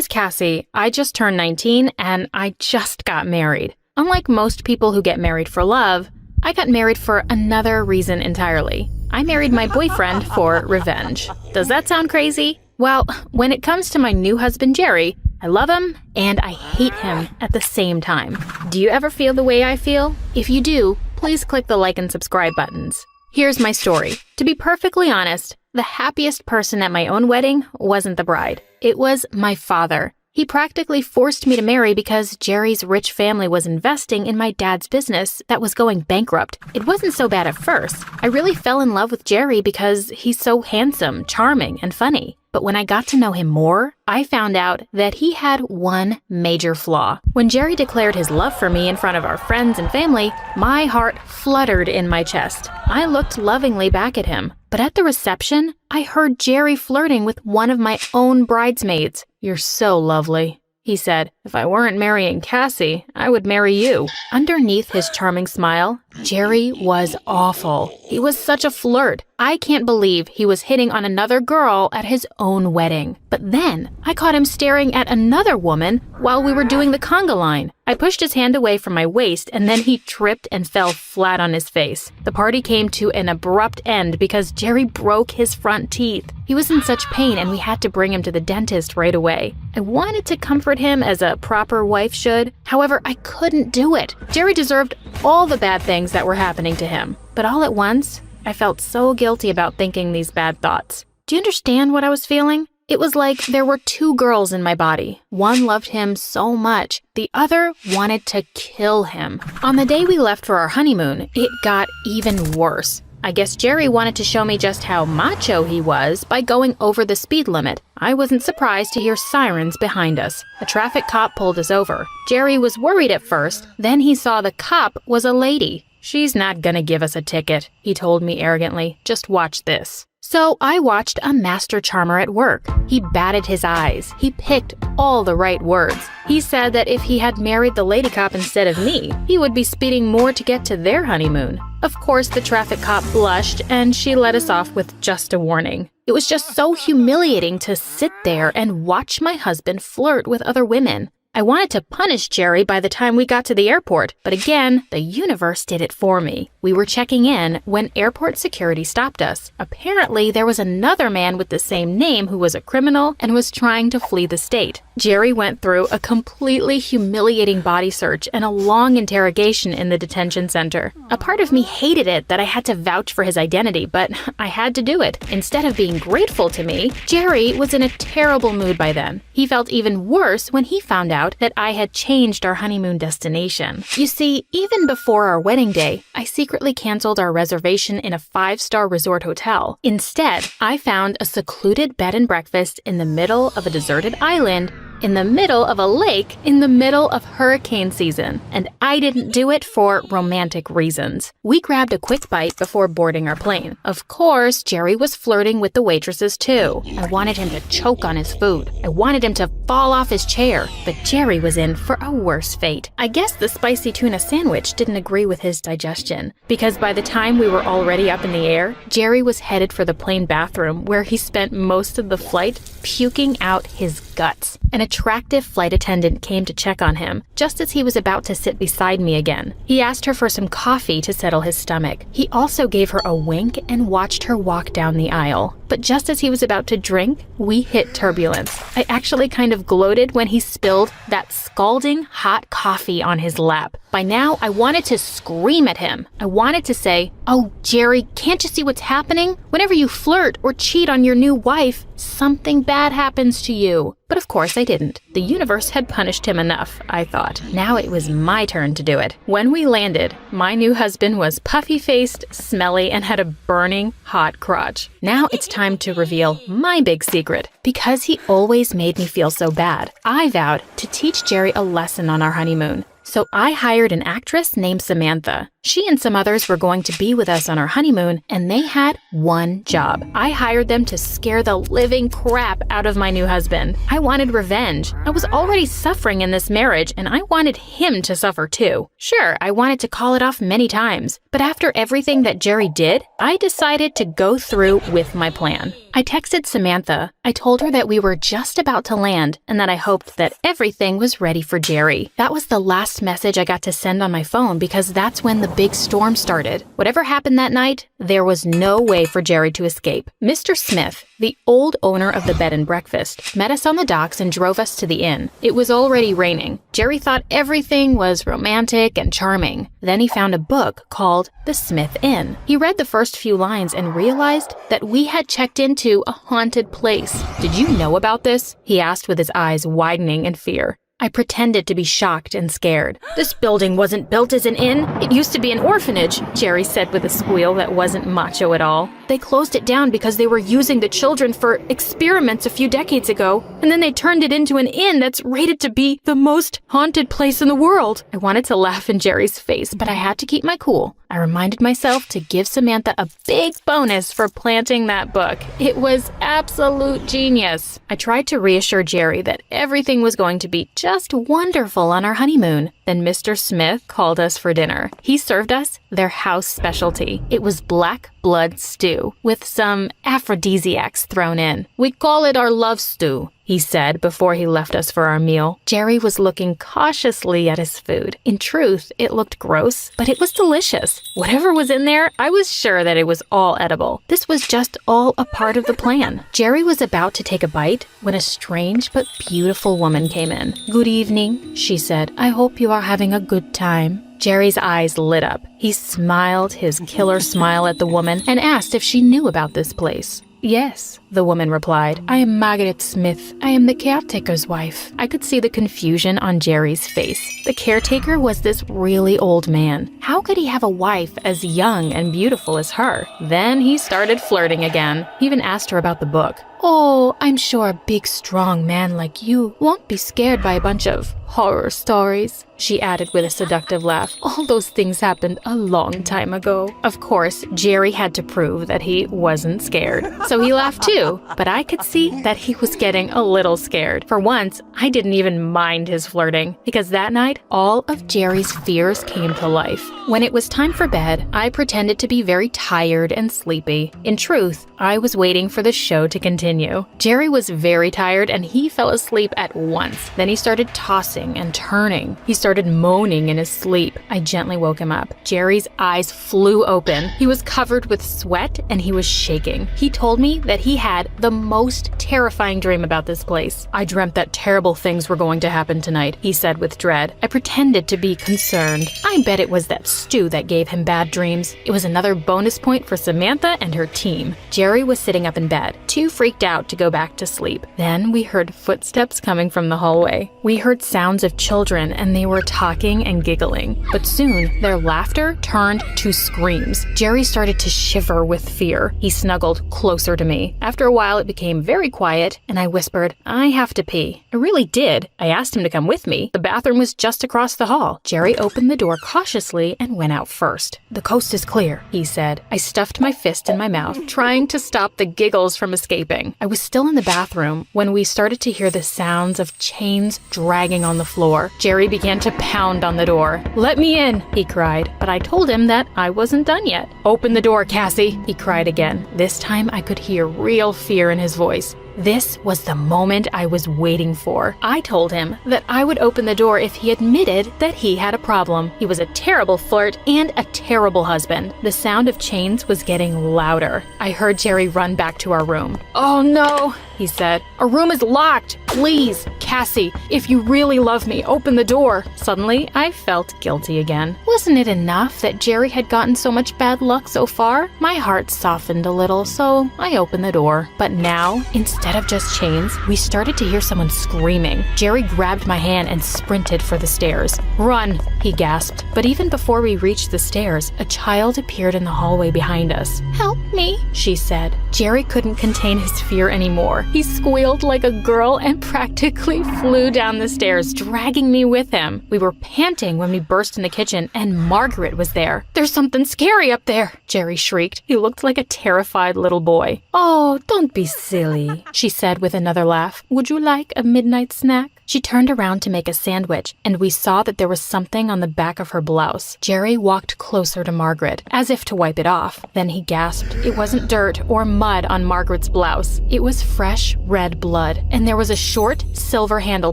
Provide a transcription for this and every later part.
It's Cassie. I just turned 19 and I just got married. Unlike most people who get married for love, I got married for another reason entirely. I married my boyfriend for revenge. Does that sound crazy? Well, when it comes to my new husband, Jerry, I love him and I hate him at the same time. Do you ever feel the way I feel? If you do, please click the like and subscribe buttons. Here's my story. To be perfectly honest, the happiest person at my own wedding wasn't the bride. It was my father. He practically forced me to marry because Jerry's rich family was investing in my dad's business that was going bankrupt. It wasn't so bad at first. I really fell in love with Jerry because he's so handsome, charming, and funny. But when I got to know him more, I found out that he had one major flaw. When Jerry declared his love for me in front of our friends and family, my heart fluttered in my chest. I looked lovingly back at him. But at the reception, I heard Jerry flirting with one of my own bridesmaids. "You're so lovely," he said. "If I weren't marrying Cassie, I would marry you." Underneath his charming smile, Jerry was awful. He was such a flirt. I can't believe he was hitting on another girl at his own wedding. But then, I caught him staring at another woman while we were doing the conga line. I pushed his hand away from my waist and then he tripped and fell flat on his face. The party came to an abrupt end because Jerry broke his front teeth. He was in such pain and we had to bring him to the dentist right away. I wanted to comfort him as a proper wife should. However, I couldn't do it. Jerry deserved all the bad things that were happening to him. But all at once, I felt so guilty about thinking these bad thoughts. Do you understand what I was feeling? It was like there were two girls in my body. One loved him so much. The other wanted to kill him. On the day we left for our honeymoon, it got even worse. I guess Jerry wanted to show me just how macho he was by going over the speed limit. I wasn't surprised to hear sirens behind us. A traffic cop pulled us over. Jerry was worried at first, then he saw the cop was a lady. "She's not gonna give us a ticket," he told me arrogantly. "Just watch this." So I watched a master charmer at work. He batted his eyes. He picked all the right words. He said that if he had married the lady cop instead of me, he would be speeding more to get to their honeymoon. Of course, the traffic cop blushed and she let us off with just a warning. It was just so humiliating to sit there and watch my husband flirt with other women. I wanted to punish Jerry by the time we got to the airport, but again, the universe did it for me. We were checking in when airport security stopped us. Apparently, there was another man with the same name who was a criminal and was trying to flee the state. Jerry went through a completely humiliating body search and a long interrogation in the detention center. A part of me hated it that I had to vouch for his identity, but I had to do it. Instead of being grateful to me, Jerry was in a terrible mood by then. He felt even worse when he found out that I had changed our honeymoon destination. You see, even before our wedding day, I secretly canceled our reservation in a 5-star resort hotel. Instead, I found a secluded bed and breakfast in the middle of a deserted island, in the middle of a lake, in the middle of hurricane season. And I didn't do it for romantic reasons. We grabbed a quick bite before boarding our plane. Of course, Jerry was flirting with the waitresses too. I wanted him to choke on his food. I wanted him to fall off his chair. But Jerry was in for a worse fate. I guess the spicy tuna sandwich didn't agree with his digestion, because by the time we were already up in the air, Jerry was headed for the plane bathroom where he spent most of the flight puking out his guts. An attractive flight attendant came to check on him just as he was about to sit beside me again. He asked her for some coffee to settle his stomach. He also gave her a wink and watched her walk down the aisle. But just as he was about to drink, we hit turbulence. I actually kind of gloated when he spilled that scalding hot coffee on his lap. By now, I wanted to scream at him. I wanted to say, "Oh, Jerry, can't you see what's happening? Whenever you flirt or cheat on your new wife, something bad happens to you." But of course I didn't. The universe had punished him enough, I thought. Now it was my turn to do it. When we landed, my new husband was puffy-faced, smelly, and had a burning hot crotch. Now it's time to reveal my big secret. Because he always made me feel so bad, I vowed to teach Jerry a lesson on our honeymoon. So I hired an actress named Samantha. She and some others were going to be with us on our honeymoon, and they had one job. I hired them to scare the living crap out of my new husband. I wanted revenge. I was already suffering in this marriage, and I wanted him to suffer too. Sure, I wanted to call it off many times, but after everything that Jerry did, I decided to go through with my plan. I texted Samantha. I told her that we were just about to land and that I hoped that everything was ready for Jerry. That was the last message I got to send on my phone because that's when the big storm started. Whatever happened that night, there was no way for Jerry to escape. Mr. Smith, the old owner of the bed and breakfast, met us on the docks and drove us to the inn. It was already raining. Jerry thought everything was romantic and charming. Then he found a book called The Smith Inn. He read the first few lines and realized that we had checked into a haunted place. "Did you know about this?" he asked with his eyes widening in fear. I pretended to be shocked and scared. "This building wasn't built as an inn. It used to be an orphanage," Jerry said with a squeal that wasn't macho at all. "They closed it down because they were using the children for experiments a few decades ago, and then they turned it into an inn that's rated to be the most haunted place in the world." I wanted to laugh in Jerry's face, but I had to keep my cool. I reminded myself to give Samantha a big bonus for planting that book. It was absolute genius. I tried to reassure Jerry that everything was going to be just wonderful on our honeymoon. Then Mr. Smith called us for dinner. He served us their house specialty. It was black blood stew with some aphrodisiacs thrown in. "We call it our love stew," he said before he left us for our meal. Jerry was looking cautiously at his food. In truth, it looked gross, but it was delicious. Whatever was in there, I was sure that it was all edible. This was just all a part of the plan. Jerry was about to take a bite when a strange but beautiful woman came in. "Good evening," she said. "I hope you are having a good time." Jerry's eyes lit up. He smiled his killer smile at the woman and asked if she knew about this place. "Yes," the woman replied. "I am Margaret Smith. I am the caretaker's wife." I could see the confusion on Jerry's face. The caretaker was this really old man. How could he have a wife as young and beautiful as her? Then he started flirting again. He even asked her about the book. "Oh, I'm sure a big, strong man like you won't be scared by a bunch of horror stories," she added with a seductive laugh. "All those things happened a long time ago." Of course, Jerry had to prove that he wasn't scared. So he laughed too, but I could see that he was getting a little scared. For once, I didn't even mind his flirting, because that night, all of Jerry's fears came to life. When it was time for bed, I pretended to be very tired and sleepy. In truth, I was waiting for the show to continue. Jerry was very tired and he fell asleep at once. Then he started tossing and turning. He started moaning in his sleep. I gently woke him up. Jerry's eyes flew open. He was covered with sweat and he was shaking. He told me that he had the most terrifying dream about this place. "I dreamt that terrible things were going to happen tonight," he said with dread. I pretended to be concerned. I bet it was that stew that gave him bad dreams. It was another bonus point for Samantha and her team. Jerry was sitting up in bed, too freaked out to go back to sleep. Then we heard footsteps coming from the hallway. We heard sounds of children and they were talking and giggling. But soon, their laughter turned to screams. Jerry started to shiver with fear. He snuggled closer to me. After a while, it became very quiet and I whispered, "I have to pee." I really did. I asked him to come with me. The bathroom was just across the hall. Jerry opened the door cautiously and went out first. "The coast is clear," he said. I stuffed my fist in my mouth, trying to stop the giggles from escaping. I was still in the bathroom when we started to hear the sounds of chains dragging on the floor. Jerry began to pound on the door. "Let me in," he cried, but I told him that I wasn't done yet. "Open the door, Cassie," he cried again. This time I could hear real fear in his voice. This was the moment I was waiting for. I told him that I would open the door if he admitted that he had a problem. He was a terrible flirt and a terrible husband. The sound of chains was getting louder. I heard Jerry run back to our room. "Oh no," he said. "Our room is locked. Please, Cassie, if you really love me, open the door." Suddenly, I felt guilty again. Wasn't it enough that Jerry had gotten so much bad luck so far? My heart softened a little, so I opened the door. But now, instead of just chains, we started to hear someone screaming. Jerry grabbed my hand and sprinted for the stairs. "Run," he gasped. But even before we reached the stairs, a child appeared in the hallway behind us. "Help me," she said. Jerry couldn't contain his fear anymore. He squealed like a girl and practically flew down the stairs, dragging me with him. We were panting when we burst in the kitchen, and Margaret was there. "There's something scary up there," Jerry shrieked. He looked like a terrified little boy. "Oh, don't be silly," she said with another laugh. "Would you like a midnight snack?" She turned around to make a sandwich, and we saw that there was something on the back of her blouse. Jerry walked closer to Margaret, as if to wipe it off. Then he gasped. It wasn't dirt or mud on Margaret's blouse. It was fresh red blood, and there was a short silver handle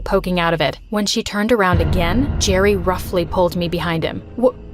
poking out of it. When she turned around again, Jerry roughly pulled me behind him.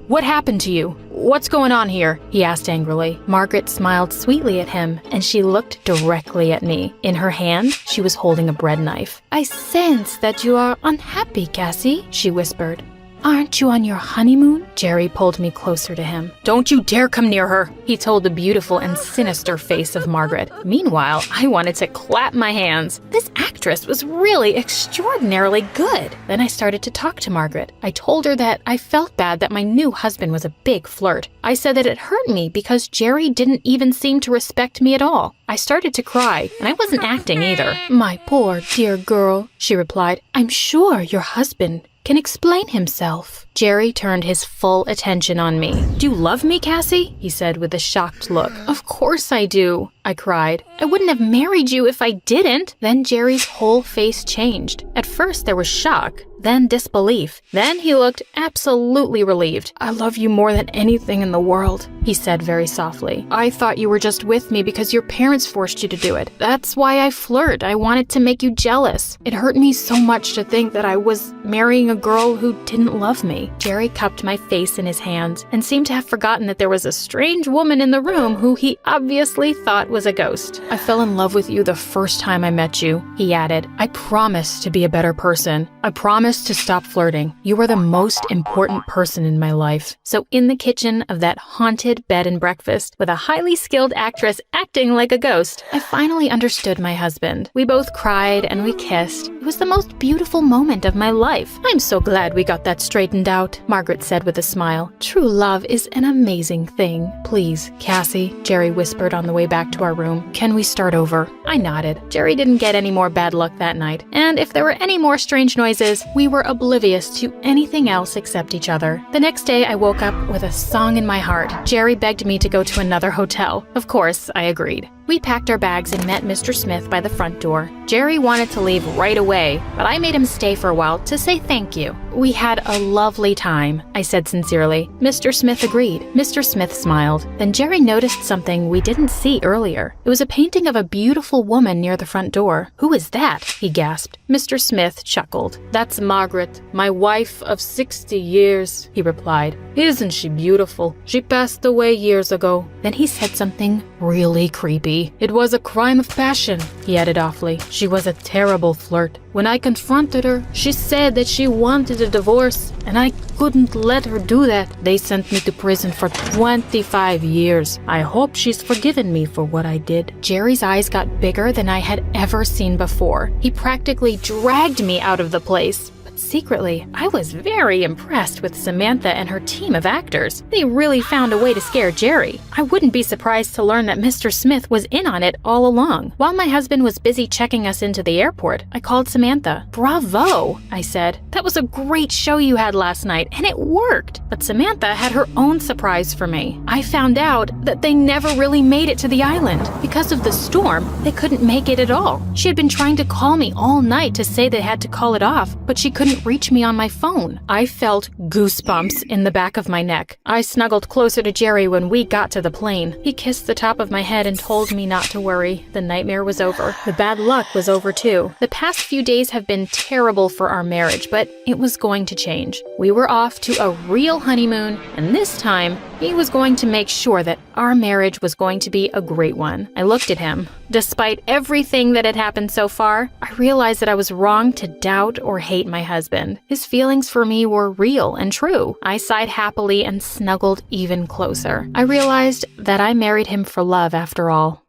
What happened to you? What's going on here? He asked angrily. Margaret smiled sweetly at him, and she looked directly at me. In her hand, she was holding a bread knife. I sense that you are unhappy, Cassie, she whispered. Aren't you on your honeymoon? Jerry pulled me closer to him. Don't you dare come near her, he told the beautiful and sinister face of Margaret. Meanwhile, I wanted to clap my hands. This actress was really extraordinarily good. Then I started to talk to Margaret. I told her that I felt bad that my new husband was a big flirt. I said that it hurt me because Jerry didn't even seem to respect me at all. I started to cry, and I wasn't acting either. My poor dear girl, she replied. I'm sure your husband can explain himself. Jerry turned his full attention on me. Do you love me, Cassie? He said with a shocked look. Of course I do, I cried. I wouldn't have married you if I didn't. Then Jerry's whole face changed. At first there was shock, then disbelief. Then he looked absolutely relieved. I love you more than anything in the world, he said very softly. I thought you were just with me because your parents forced you to do it. That's why I flirt. I wanted to make you jealous. It hurt me so much to think that I was marrying a girl who didn't love me. Jerry cupped my face in his hands and seemed to have forgotten that there was a strange woman in the room who he obviously thought was a ghost. I fell in love with you the first time I met you, he added. I promise to be a better person. I promise to stop flirting. You are the most important person in my life. So in the kitchen of that haunted bed and breakfast, with a highly skilled actress acting like a ghost, I finally understood my husband. We both cried and we kissed. It was the most beautiful moment of my life. I'm so glad we got that straightened out, Margaret said with a smile. True love is an amazing thing. Please, Cassie, Jerry whispered on the way back to our room. Can we start over? I nodded. Jerry didn't get any more bad luck that night, and if there were any more strange noises, we were oblivious to anything else except each other. The next day, I woke up with a song in my heart. Jerry begged me to go to another hotel. Of course, I agreed. We packed our bags and met Mr. Smith by the front door. Jerry wanted to leave right away, but I made him stay for a while to say thank you. We had a lovely time, I said sincerely. Mr. Smith agreed. Mr. Smith smiled. Then Jerry noticed something we didn't see earlier. It was a painting of a beautiful woman near the front door. Who is that? He gasped. Mr. Smith chuckled. That's Margaret, my wife of 60 years, he replied. Isn't she beautiful? She passed away years ago. Then he said something really creepy. It was a crime of passion, he added awfully. She was a terrible flirt. When I confronted her, she said that she wanted a divorce, and I couldn't let her do that. They sent me to prison for 25 years. I hope she's forgiven me for what I did. Jerry's eyes got bigger than I had ever seen before. He practically dragged me out of the place. Secretly, I was very impressed with Samantha and her team of actors. They really found a way to scare Jerry. I wouldn't be surprised to learn that Mr. Smith was in on it all along. While my husband was busy checking us into the airport, I called Samantha. Bravo, I said. That was a great show you had last night, and it worked. But Samantha had her own surprise for me. I found out that they never really made it to the island. Because of the storm, they couldn't make it at all. She had been trying to call me all night to say they had to call it off, but she couldn't reach me on my phone. I felt goosebumps in the back of my neck. I snuggled closer to Jerry when we got to the plane. He kissed the top of my head and told me not to worry. The nightmare was over. The bad luck was over too. The past few days have been terrible for our marriage, but it was going to change. We were off to a real honeymoon, and this time, he was going to make sure that our marriage was going to be a great one. I looked at him. Despite everything that had happened so far, I realized that I was wrong to doubt or hate my husband. His feelings for me were real and true. I sighed happily and snuggled even closer. I realized that I married him for love after all.